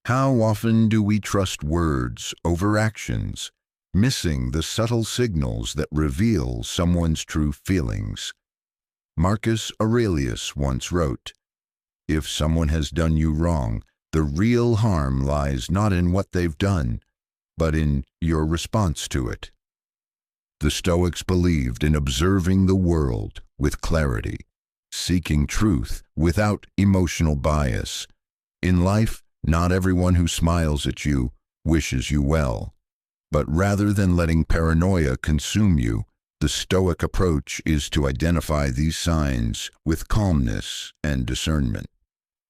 How often do we trust words over actions, missing the subtle signals that reveal someone's true feelings? Marcus Aurelius once wrote, "If someone has done you wrong, the real harm lies not in what they've done, but in your response to it." The Stoics believed in observing the world with clarity, seeking truth without emotional bias. In life, not everyone who smiles at you wishes you well. But rather than letting paranoia consume you, the Stoic approach is to identify these signs with calmness and discernment.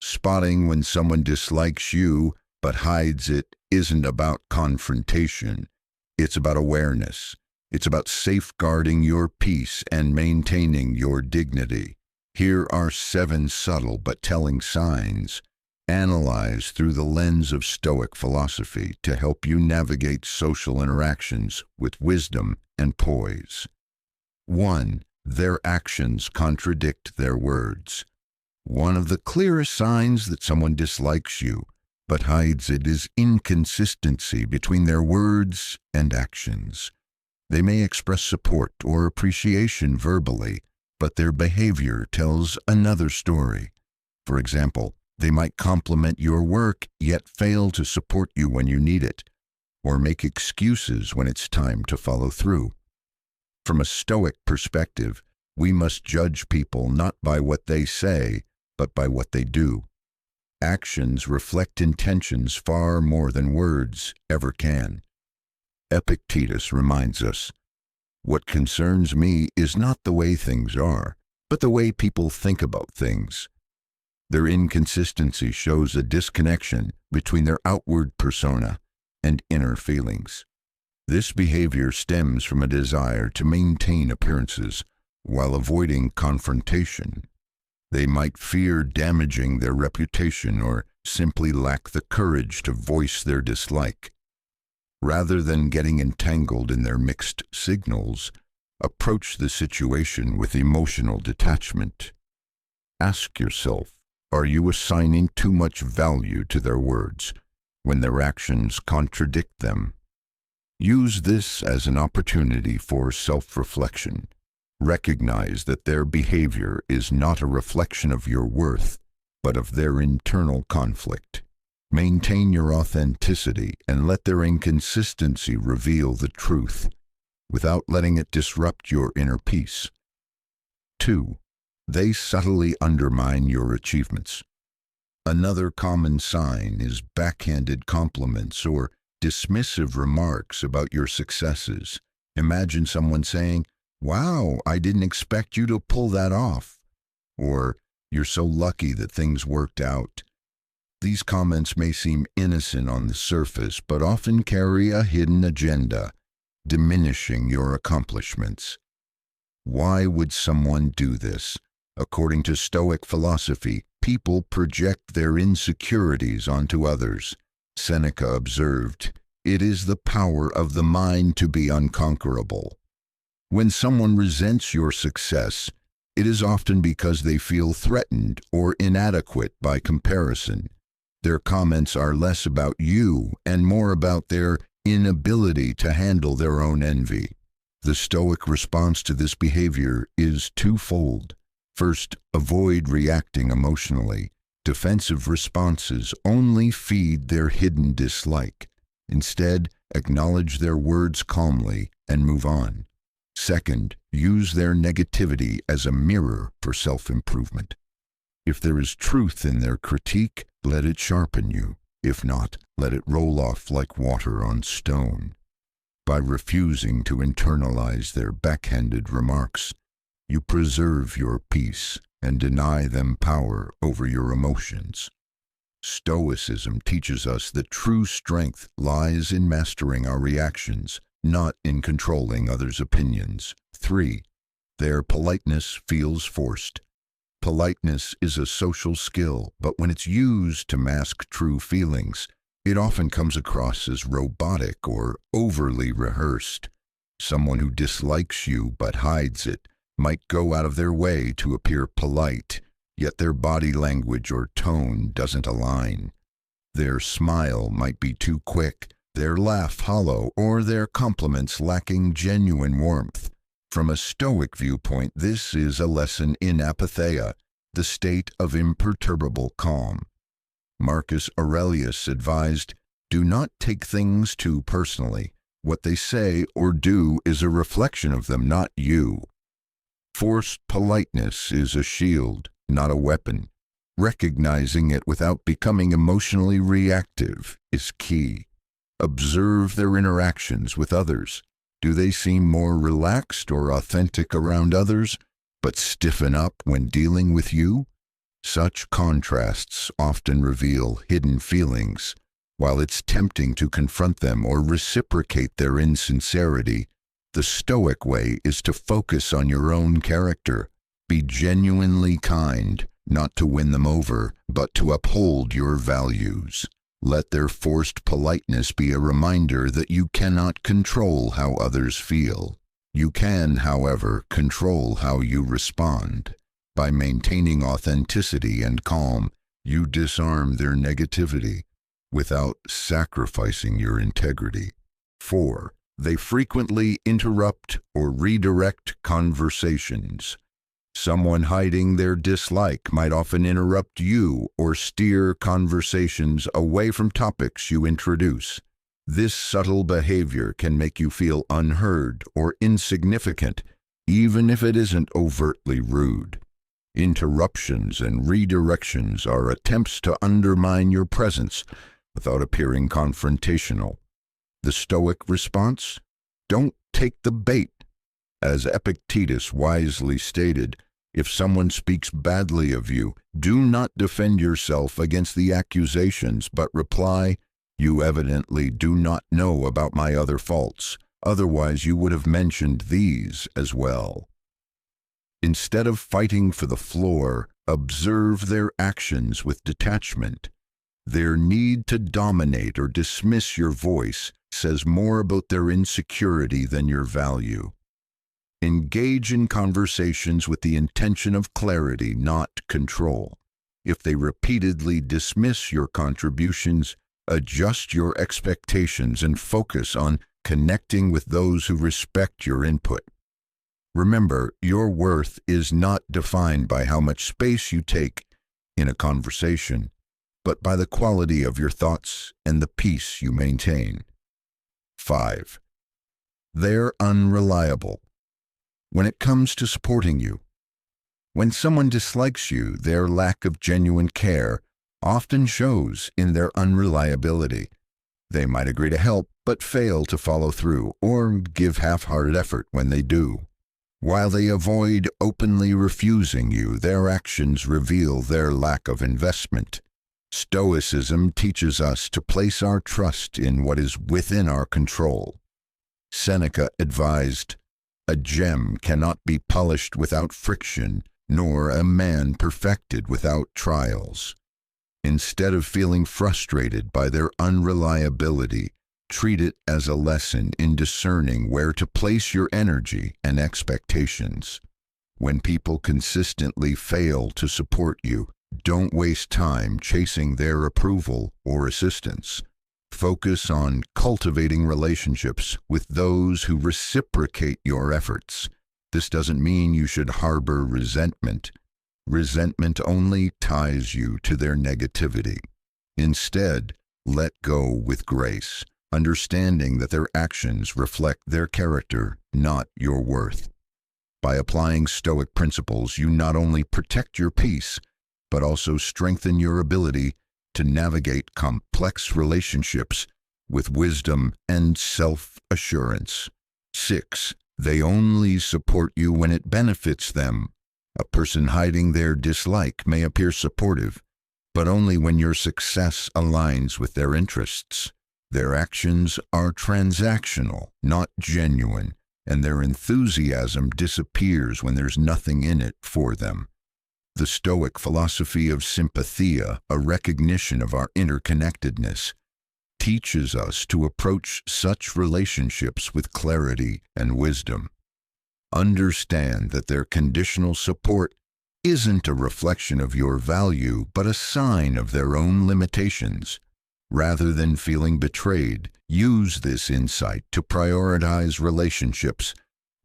Spotting when someone dislikes you but hides it isn't about confrontation. It's about awareness. It's about safeguarding your peace and maintaining your dignity. Here are 7 subtle but telling signs, analyzed through the lens of Stoic philosophy to help you navigate social interactions with wisdom and poise. 1. Their actions contradict their words. One of the clearest signs that someone dislikes you but hides it is inconsistency between their words and actions. They may express support or appreciation verbally, but their behavior tells another story. For example, they might compliment your work yet fail to support you when you need it, or make excuses when it's time to follow through. From a Stoic perspective, we must judge people not by what they say, but by what they do. Actions reflect intentions far more than words ever can. Epictetus reminds us, "What concerns me is not the way things are, but the way people think about things." Their inconsistency shows a disconnection between their outward persona and inner feelings. This behavior stems from a desire to maintain appearances while avoiding confrontation. They might fear damaging their reputation or simply lack the courage to voice their dislike. Rather than getting entangled in their mixed signals, approach the situation with emotional detachment. Ask yourself, are you assigning too much value to their words when their actions contradict them? Use this as an opportunity for self-reflection. Recognize that their behavior is not a reflection of your worth, but of their internal conflict. Maintain your authenticity and let their inconsistency reveal the truth, without letting it disrupt your inner peace. 2. They subtly undermine your achievements. Another common sign is backhanded compliments or dismissive remarks about your successes. Imagine someone saying, "Wow, I didn't expect you to pull that off," or "You're so lucky that things worked out." These comments may seem innocent on the surface, but often carry a hidden agenda, diminishing your accomplishments. Why would someone do this? According to Stoic philosophy, people project their insecurities onto others. Seneca observed, "It is the power of the mind to be unconquerable." When someone resents your success, it is often because they feel threatened or inadequate by comparison. Their comments are less about you and more about their inability to handle their own envy. The Stoic response to this behavior is twofold. First, avoid reacting emotionally. Defensive responses only feed their hidden dislike. Instead, acknowledge their words calmly and move on. Second, use their negativity as a mirror for self-improvement. If there is truth in their critique, let it sharpen you. If not, let it roll off like water on stone. By refusing to internalize their backhanded remarks, you preserve your peace and deny them power over your emotions. Stoicism teaches us that true strength lies in mastering our reactions, not in controlling others' opinions. 3. Their politeness feels forced. Politeness is a social skill, but when it's used to mask true feelings, it often comes across as robotic or overly rehearsed. Someone who dislikes you but hides it might go out of their way to appear polite, yet their body language or tone doesn't align. Their smile might be too quick, their laugh hollow, or their compliments lacking genuine warmth. From a Stoic viewpoint, this is a lesson in apatheia, the state of imperturbable calm. Marcus Aurelius advised, "Do not take things too personally. What they say or do is a reflection of them, not you." Forced politeness is a shield, not a weapon. Recognizing it without becoming emotionally reactive is key. Observe their interactions with others. Do they seem more relaxed or authentic around others, but stiffen up when dealing with you? Such contrasts often reveal hidden feelings. While it's tempting to confront them or reciprocate their insincerity, the Stoic way is to focus on your own character. Be genuinely kind, not to win them over, but to uphold your values. Let their forced politeness be a reminder that you cannot control how others feel. You can, however, control how you respond. By maintaining authenticity and calm, you disarm their negativity without sacrificing your integrity. 4. They frequently interrupt or redirect conversations. Someone hiding their dislike might often interrupt you or steer conversations away from topics you introduce. This subtle behavior can make you feel unheard or insignificant, even if it isn't overtly rude. Interruptions and redirections are attempts to undermine your presence without appearing confrontational. The Stoic response? Don't take the bait. As Epictetus wisely stated, if someone speaks badly of you, do not defend yourself against the accusations, but reply, "You evidently do not know about my other faults. Otherwise you would have mentioned these as well." Instead of fighting for the floor, observe their actions with detachment. Their need to dominate or dismiss your voice says more about their insecurity than your value. Engage in conversations with the intention of clarity, not control. If they repeatedly dismiss your contributions, adjust your expectations and focus on connecting with those who respect your input. Remember, your worth is not defined by how much space you take in a conversation, but by the quality of your thoughts and the peace you maintain. 5. They're unreliable. When it comes to supporting you, when someone dislikes you, their lack of genuine care often shows in their unreliability. They might agree to help, but fail to follow through or give half-hearted effort when they do. While they avoid openly refusing you, their actions reveal their lack of investment. Stoicism teaches us to place our trust in what is within our control. Seneca advised, "A gem cannot be polished without friction, nor a man perfected without trials." Instead of feeling frustrated by their unreliability, treat it as a lesson in discerning where to place your energy and expectations. When people consistently fail to support you, don't waste time chasing their approval or assistance. Focus on cultivating relationships with those who reciprocate your efforts. This doesn't mean you should harbor resentment. Resentment only ties you to their negativity. Instead, let go with grace, understanding that their actions reflect their character, not your worth. By applying Stoic principles, you not only protect your peace, but also strengthen your ability to navigate complex relationships with wisdom and self-assurance. 6. They only support you when it benefits them. A person hiding their dislike may appear supportive, but only when your success aligns with their interests. Their actions are transactional, not genuine, and their enthusiasm disappears when there's nothing in it for them. The Stoic philosophy of sympathia, a recognition of our interconnectedness, teaches us to approach such relationships with clarity and wisdom. Understand that their conditional support isn't a reflection of your value, but a sign of their own limitations. Rather than feeling betrayed, use this insight to prioritize relationships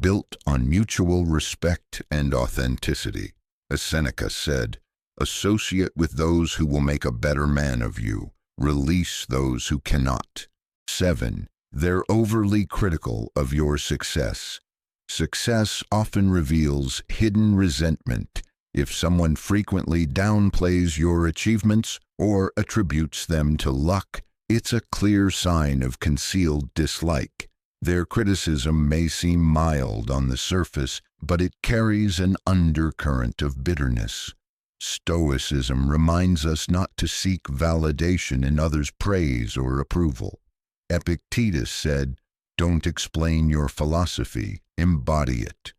built on mutual respect and authenticity. As Seneca said, "Associate with those who will make a better man of you. Release those who cannot." 7. They're overly critical of your success. Success often reveals hidden resentment. If someone frequently downplays your achievements or attributes them to luck, it's a clear sign of concealed dislike. Their criticism may seem mild on the surface, but it carries an undercurrent of bitterness. Stoicism reminds us not to seek validation in others' praise or approval. Epictetus said, "Don't explain your philosophy, embody it."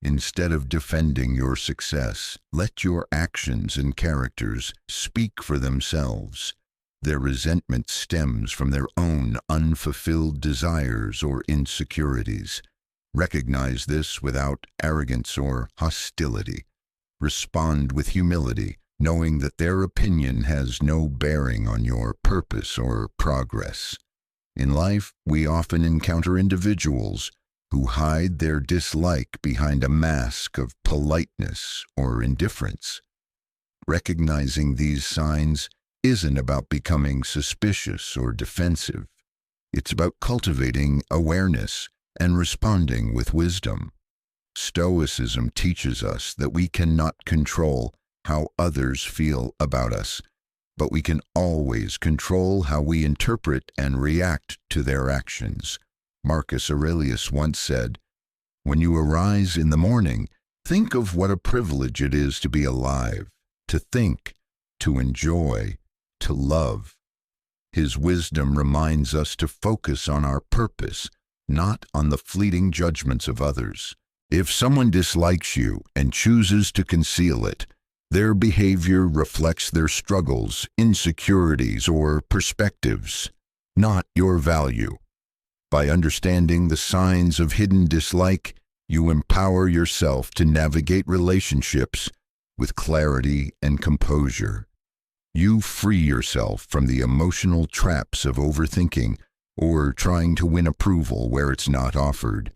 Instead of defending your success, let your actions and characters speak for themselves. Their resentment stems from their own unfulfilled desires or insecurities. Recognize this without arrogance or hostility. Respond with humility, knowing that their opinion has no bearing on your purpose or progress. In life, we often encounter individuals who hide their dislike behind a mask of politeness or indifference. Recognizing these signs isn't about becoming suspicious or defensive. It's about cultivating awareness and responding with wisdom. Stoicism teaches us that we cannot control how others feel about us, but we can always control how we interpret and react to their actions. Marcus Aurelius once said, "When you arise in the morning, think of what a privilege it is to be alive, to think, to enjoy, to love." His wisdom reminds us to focus on our purpose, not on the fleeting judgments of others. If someone dislikes you and chooses to conceal it, their behavior reflects their struggles, insecurities, or perspectives, not your value. By understanding the signs of hidden dislike, you empower yourself to navigate relationships with clarity and composure. You free yourself from the emotional traps of overthinking or trying to win approval where it's not offered.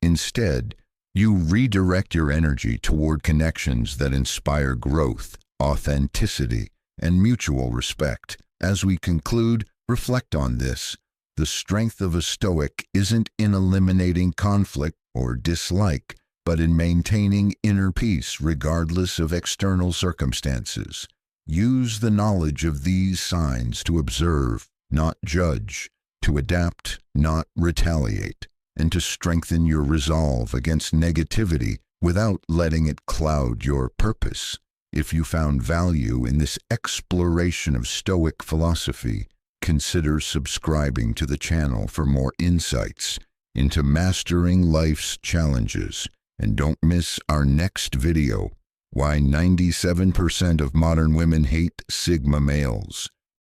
Instead, you redirect your energy toward connections that inspire growth, authenticity, and mutual respect. As we conclude, reflect on this. The strength of a Stoic isn't in eliminating conflict or dislike, but in maintaining inner peace regardless of external circumstances. Use the knowledge of these signs to observe, not judge, to adapt, not retaliate, and to strengthen your resolve against negativity without letting it cloud your purpose. If you found value in this exploration of Stoic philosophy, consider subscribing to the channel for more insights into mastering life's challenges. And don't miss our next video, Why 97% of Modern Women Hate Sigma Males.